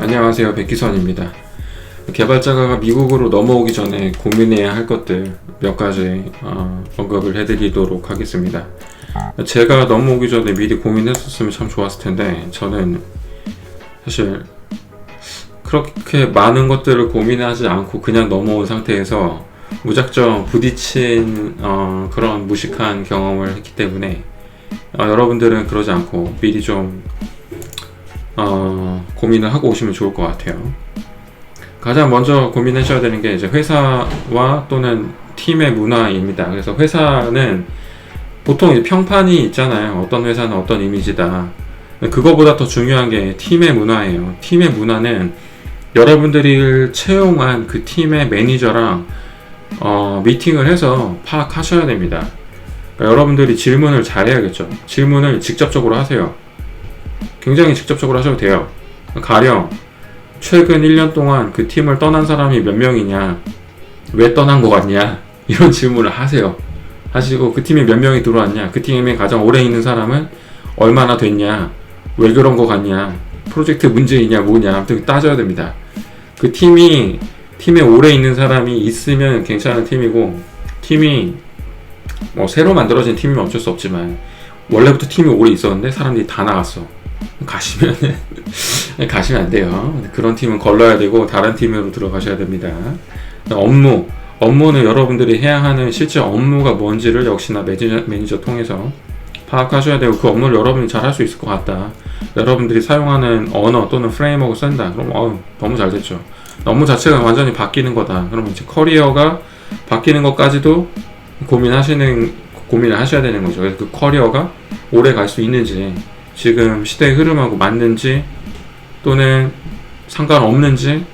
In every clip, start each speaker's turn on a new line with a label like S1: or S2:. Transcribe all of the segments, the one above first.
S1: 안녕하세요, 백기선입니다. 개발자가 미국으로 넘어오기 전에 고민해야 할 것들 몇 가지 언급을 해드리도록 하겠습니다. 제가 넘어오기 전에 미리 고민했었으면 참 좋았을 텐데, 저는 사실 그렇게 많은 것들을 고민하지 않고 그냥 넘어온 상태에서 무작정 부딪힌 그런 무식한 경험을 했기 때문에 여러분들은 그러지 않고 미리 좀 고민을 하고 오시면 좋을 것 같아요. 가장 먼저 고민하셔야 되는 게 이제 회사와 또는 팀의 문화입니다. 그래서 회사는 보통 이제 평판이 있잖아요. 어떤 회사는 어떤 이미지다. 그거보다 더 중요한 게 팀의 문화예요. 팀의 문화는 여러분들이 채용한 그 팀의 매니저랑 미팅을 해서 파악하셔야 됩니다. 그러니까 여러분들이 질문을 잘 해야겠죠. 질문을 직접적으로 하세요. 굉장히 직접적으로 하셔도 돼요. 가령 최근 1년 동안 그 팀을 떠난 사람이 몇 명이냐, 왜 떠난 것 같냐, 이런 질문을 하세요. 하시고 그 팀에 몇 명이 들어왔냐, 그 팀에 가장 오래 있는 사람은 얼마나 됐냐, 왜 그런 것 같냐, 프로젝트 문제이냐 뭐냐, 아무튼 따져야 됩니다. 그 팀에 오래 있는 사람이 있으면 괜찮은 팀이고, 팀이 새로 만들어진 팀이면 어쩔 수 없지만 원래부터 팀이 오래 있었는데 사람들이 다 나갔어. 가시면 안 돼요. 그런 팀은 걸러야 되고 다른 팀으로 들어가셔야 됩니다. 업무는 여러분들이 해야 하는 실제 업무가 뭔지를 역시나 매니저 통해서 파악하셔야 되고, 그 업무를 여러분이 잘 할 수 있을 것 같다. 여러분들이 사용하는 언어 또는 프레임워크를 쓴다. 그럼 너무 잘 됐죠. 업무 자체가 완전히 바뀌는 거다. 그러면 이제 커리어가 바뀌는 것까지도 고민을 하셔야 되는 거죠. 그래서 그 커리어가 오래 갈 수 있는지, 지금 시대의 흐름하고 맞는지 또는 상관없는지,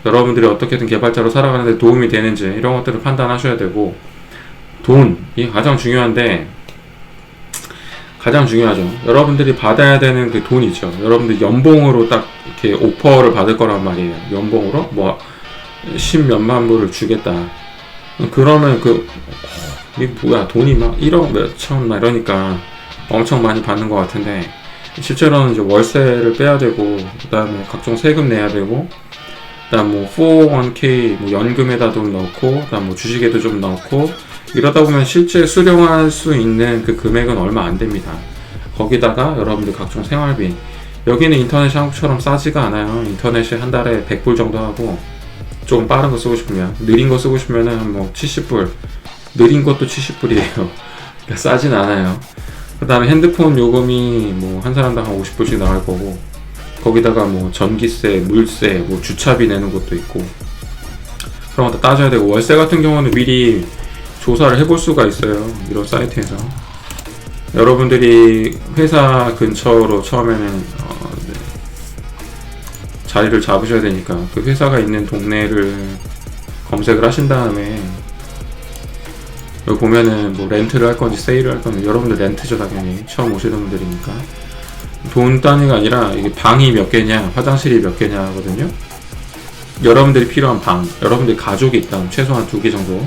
S1: 여러분들이 어떻게든 개발자로 살아가는데 도움이 되는지, 이런 것들을 판단하셔야 되고, 돈이 가장 중요한데, 가장 중요하죠. 여러분들이 받아야 되는 그 돈이죠. 여러분들 연봉으로 딱 이렇게 오퍼를 받을 거란 말이에요. 연봉으로 뭐 10몇만 불을 주겠다. 그러면 이게 뭐야, 돈이 막 1억 몇천 막 이러니까 엄청 많이 받는 것 같은데, 실제로는 이제 월세를 빼야 되고, 그 다음에 각종 세금 내야 되고, 그 다음 뭐 401k 뭐 연금에다 돈 넣고, 그 다음 뭐 주식에도 좀 넣고, 이러다 보면 실제 수령할 수 있는 그 금액은 얼마 안 됩니다. 거기다가 여러분들 각종 생활비, 여기는 인터넷이 한국처럼 싸지가 않아요. 인터넷이 한 달에 100불 정도 하고, 조금 빠른 거 쓰고 싶으면, 느린 거 쓰고 싶으면은 뭐 70불, 느린 것도 70불이에요. 그러니까 싸진 않아요. 그 다음에 핸드폰 요금이 뭐 한 사람당 한 50불씩 나갈 거고, 거기다가 뭐 전기세, 물세, 뭐 주차비 내는 것도 있고, 그런 거 다 따져야 되고, 월세 같은 경우는 미리 조사를 해볼 수가 있어요. 이런 사이트에서. 여러분들이 회사 근처로 처음에는 자리를 잡으셔야 되니까 그 회사가 있는 동네를 검색을 하신 다음에, 여기 보면은 뭐 렌트를 할 건지 세일을 할 건지, 여러분들 렌트죠 당연히, 처음 오시는 분들이니까. 돈 단위가 아니라 이게 방이 몇 개냐, 화장실이 몇 개냐 하거든요. 여러분들이 필요한 방, 여러분들이 가족이 있다면 최소한 2개 정도,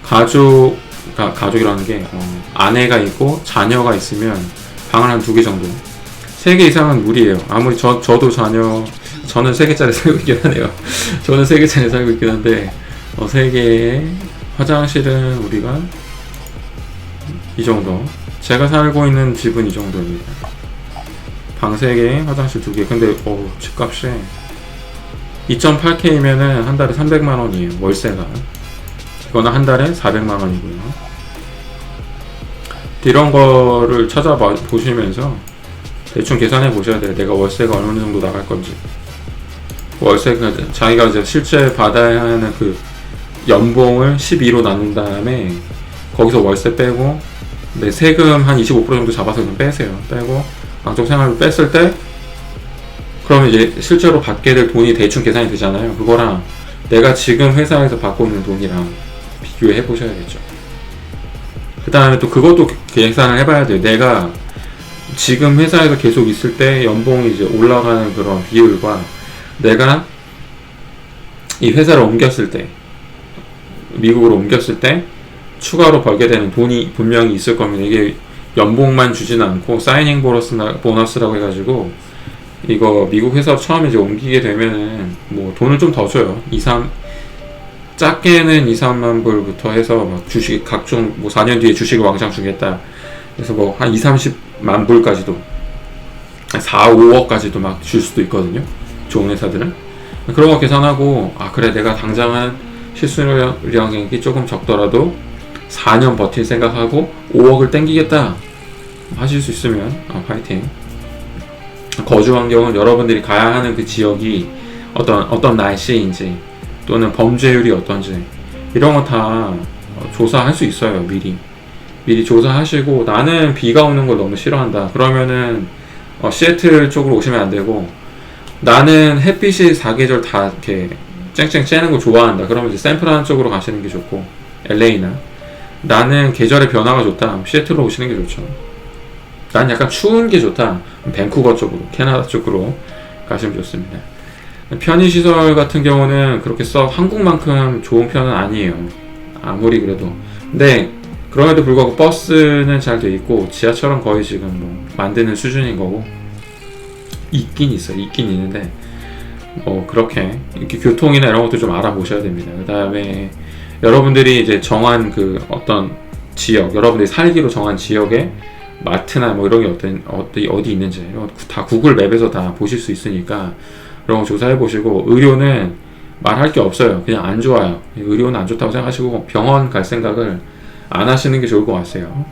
S1: 가족이라는 게 아내가 있고 자녀가 있으면 방을 한 2개 정도, 3개 이상은 무리예요. 아무리 저도 저는 3개짜리 살고 있긴 하네요. 저는 3개짜리 살고 있긴 한데, 3개의 화장실은 우리가 이 정도, 제가 살고 있는 집은 이 정도입니다. 방 3개, 화장실 2개. 근데 집값이 2.8K면은 한 달에 300만원이에요 월세가. 이거는 한 달에 400만원이고요 이런 거를 찾아보시면서 대충 계산해 보셔야 돼요. 내가 월세가 어느 정도 나갈 건지. 월세가 자기가 이제 실제 받아야 하는 그 연봉을 12로 나눈 다음에 거기서 월세 빼고, 내 세금 한 25% 정도 잡아서 그냥 빼세요. 빼고 각종 생활비 뺐을 때, 그러면 이제 실제로 받게 될 돈이 대충 계산이 되잖아요. 그거랑 내가 지금 회사에서 받고 있는 돈이랑 비교해 보셔야겠죠. 그 다음에 또 그것도 계산을 해봐야 돼요. 내가 지금 회사에서 계속 있을 때 연봉이 이제 올라가는 그런 비율과, 내가 이 회사를 옮겼을 때, 미국으로 옮겼을 때 추가로 벌게 되는 돈이 분명히 있을 겁니다. 이게 연봉만 주지는 않고 사이닝 보너스라고 해가지고 이거 미국 회사로 처음에 이제 옮기게 되면은 뭐 돈을 좀 더 줘요. 작게는 2, 3만 불부터 해서 막 주식 각종 뭐 4년 뒤에 주식을 왕창 주겠다. 그래서 뭐 한 2, 30만 불까지도 4, 5억까지도 막 줄 수도 있거든요. 좋은 회사들은. 그런 거 계산하고 아 그래 내가 당장은 실수령액이 조금 적더라도 4년 버틸 생각하고 5억을 땡기겠다 하실 수 있으면 파이팅. 거주 환경은 여러분들이 가야 하는 그 지역이 어떤 날씨인지 또는 범죄율이 어떤지 이런 거 다 조사할 수 있어요. 미리 조사하시고 나는 비가 오는 걸 너무 싫어한다 그러면은 시애틀 쪽으로 오시면 안 되고 나는 햇빛이 4계절 다 이렇게 쨍쨍 쬐는 거 좋아한다 그러면 이제 샌프란 쪽으로 가시는 게 좋고 LA나 나는 계절의 변화가 좋다 시애틀로 오시는 게 좋죠. 난 약간 추운 게 좋다 밴쿠버 쪽으로 캐나다 쪽으로 가시면 좋습니다. 편의시설 같은 경우는 그렇게 한국만큼 좋은 편은 아니에요. 아무리 그래도. 근데 그럼에도 불구하고 버스는 잘 돼 있고 지하철은 거의 지금 뭐 만드는 수준인 거고 있긴 있는데 그렇게 이렇게 교통이나 이런 것도 좀 알아보셔야 됩니다. 그 다음에 여러분들이 이제 정한 그 어떤 지역, 여러분들이 살기로 정한 지역에 마트나 뭐 이런 게 어디 있는지 이런 거 다 구글 맵에서 다 보실 수 있으니까 그런 거 조사해 보시고 의료는 말할 게 없어요. 그냥 안 좋아요. 의료는 안 좋다고 생각하시고 병원 갈 생각을 안 하시는 게 좋을 것 같아요.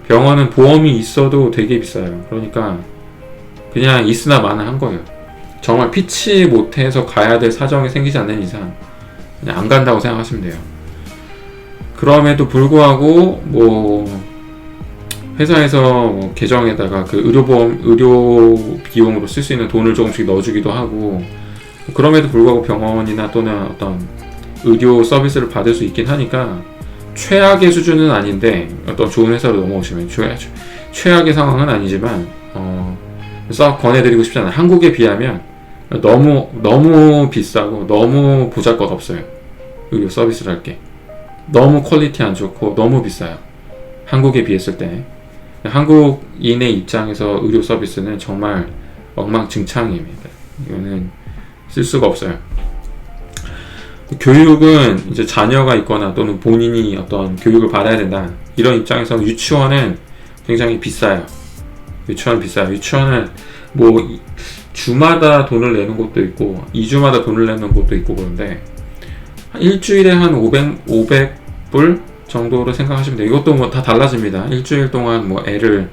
S1: 병원은 보험이 있어도 되게 비싸요. 그러니까 그냥 있으나 마나 한 거예요. 정말 피치 못해서 가야 될 사정이 생기지 않는 이상 그냥 안 간다고 생각하시면 돼요. 그럼에도 불구하고 뭐 회사에서 뭐 계정에다가 그 의료 비용으로 쓸 수 있는 돈을 조금씩 넣어주기도 하고 그럼에도 불구하고 병원이나 또는 어떤 의료 서비스를 받을 수 있긴 하니까 최악의 수준은 아닌데 어떤 좋은 회사로 넘어오시면 최악의 상황은 아니지만 썩 권해드리고 싶지 않아요. 한국에 비하면 너무 비싸고 너무 보잘것없어요. 의료 서비스를 할 게 너무 퀄리티 안 좋고 너무 비싸요. 한국에 비했을 때 한국인의 입장에서 의료 서비스는 정말 엉망진창입니다. 이거는 쓸 수가 없어요. 교육은 이제 자녀가 있거나 또는 본인이 어떤 교육을 받아야 된다 이런 입장에서는 유치원은 굉장히 비싸요. 유치원은 뭐 주마다 돈을 내는 곳도 있고 2주마다 돈을 내는 곳도 있고 그런데 일주일에 한 500불 정도로 생각하시면 돼요. 이것도 뭐 다 달라집니다. 일주일 동안 뭐 애를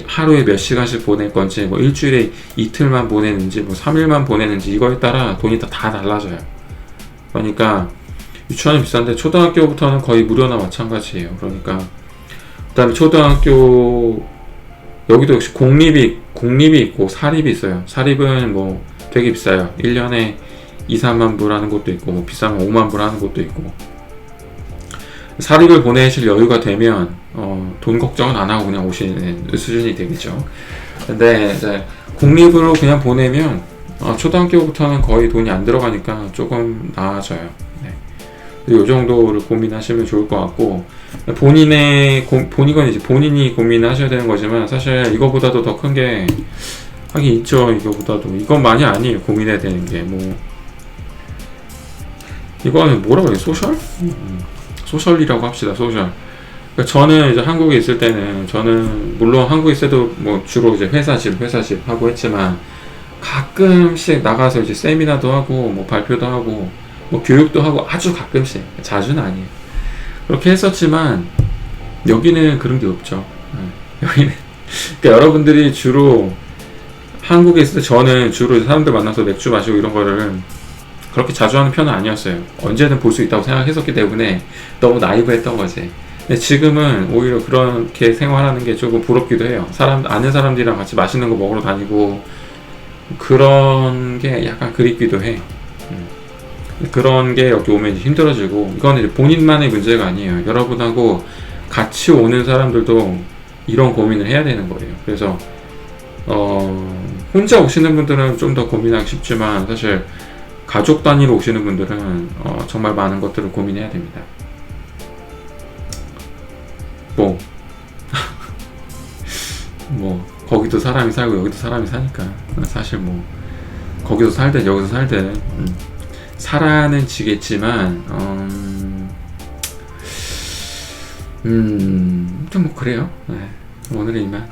S1: 하루에 몇 시간씩 보낼 건지 뭐 일주일에 이틀만 보내는지 뭐 3일만 보내는지 이거에 따라 돈이 다 달라져요. 그러니까 유치원이 비싼데 초등학교부터는 거의 무료나 마찬가지예요. 그러니까 그 다음에 초등학교 여기도 역시 공립이 있고 사립이 있어요. 사립은 뭐 되게 비싸요. 1년에 2, 3만 불 하는 곳도 있고 뭐 비싸면 5만 불 하는 곳도 있고 사립을 보내실 여유가 되면 돈 걱정은 안 하고 그냥 오시는 수준이 되겠죠. 근데 이제 공립으로 그냥 보내면 초등학교부터는 거의 돈이 안 들어가니까 조금 나아져요. 네. 이 정도를 고민하시면 좋을 것 같고 이건 이제 본인이 고민하셔야 되는 거지만 사실 이거보다도 더 큰 게 하긴 있죠. 이건 많이 아니에요. 고민해야 되는 게 뭐 이거는 뭐라고 해요? 소셜이라고 합시다. 소셜. 그러니까 저는 이제 한국에 있을 때는 저는 물론 한국에 있을 때도 뭐 주로 이제 회사집 하고 했지만 가끔씩 나가서 이제 세미나도 하고 뭐 발표도 하고 뭐 교육도 하고 아주 가끔씩 자주는 아니에요. 그렇게 했었지만 여기는 그런 게 없죠. 여기는 그러니까 여러분들이 주로 한국에 있을 때 저는 주로 사람들 만나서 맥주 마시고 이런 거를 그렇게 자주 하는 편은 아니었어요. 언제든 볼 수 있다고 생각했었기 때문에 너무 나이브했던 거지. 근데 지금은 오히려 그렇게 생활하는 게 조금 부럽기도 해요. 아는 사람들이랑 같이 맛있는 거 먹으러 다니고 그런 게 약간 그립기도 해. 그런 게 여기 오면 힘들어지고 이건 이제 본인만의 문제가 아니에요. 여러분하고 같이 오는 사람들도 이런 고민을 해야 되는 거예요. 그래서 혼자 오시는 분들은 좀 더 고민하기 쉽지만 사실 가족 단위로 오시는 분들은 정말 많은 것들을 고민해야 됩니다. 뭐 거기도 사람이 살고 여기도 사람이 사니까 사실 뭐 거기서 살든 여기서 살든 살아는 지겠지만 좀 뭐 그래요. 네, 오늘은 이만.